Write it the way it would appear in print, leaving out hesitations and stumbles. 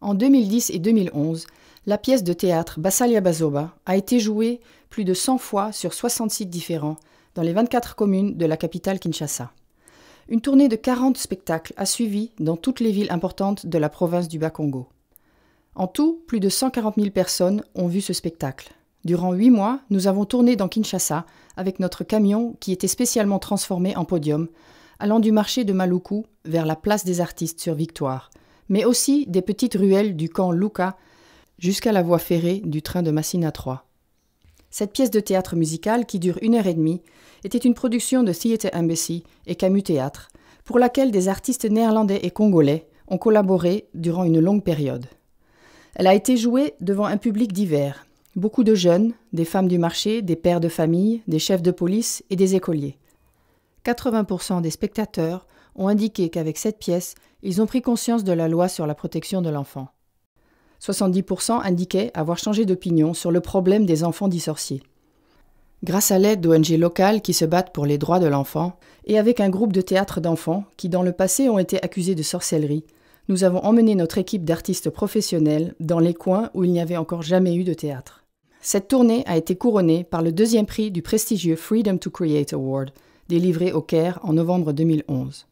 En 2010 et 2011, la pièce de théâtre Bassalia Bazoba a été jouée plus de 100 fois sur 60 sites différents dans les 24 communes de la capitale Kinshasa. Une tournée de 40 spectacles a suivi dans toutes les villes importantes de la province du Bas-Congo. En tout, plus de 140 000 personnes ont vu ce spectacle. Durant 8 mois, nous avons tourné dans Kinshasa avec notre camion qui était spécialement transformé en podium, allant du marché de Maluku vers la place des artistes sur Victoire, mais aussi des petites ruelles du camp Luka jusqu'à la voie ferrée du train de Massina 3. Cette pièce de théâtre musical, qui dure 1h30, était une production de Theatre Embassy et Camus Théâtre, pour laquelle des artistes néerlandais et congolais ont collaboré durant une longue période. Elle a été jouée devant un public divers, beaucoup de jeunes, des femmes du marché, des pères de famille, des chefs de police et des écoliers. 80% des spectateurs ont indiqué qu'avec cette pièce, ils ont pris conscience de la loi sur la protection de l'enfant. 70% indiquaient avoir changé d'opinion sur le problème des enfants dits sorciers. Grâce à l'aide d'ONG locales qui se battent pour les droits de l'enfant, et avec un groupe de théâtre d'enfants qui dans le passé ont été accusés de sorcellerie, nous avons emmené notre équipe d'artistes professionnels dans les coins où il n'y avait encore jamais eu de théâtre. Cette tournée a été couronnée par le 2e prix du prestigieux Freedom to Create Award, délivré au Caire en novembre 2011.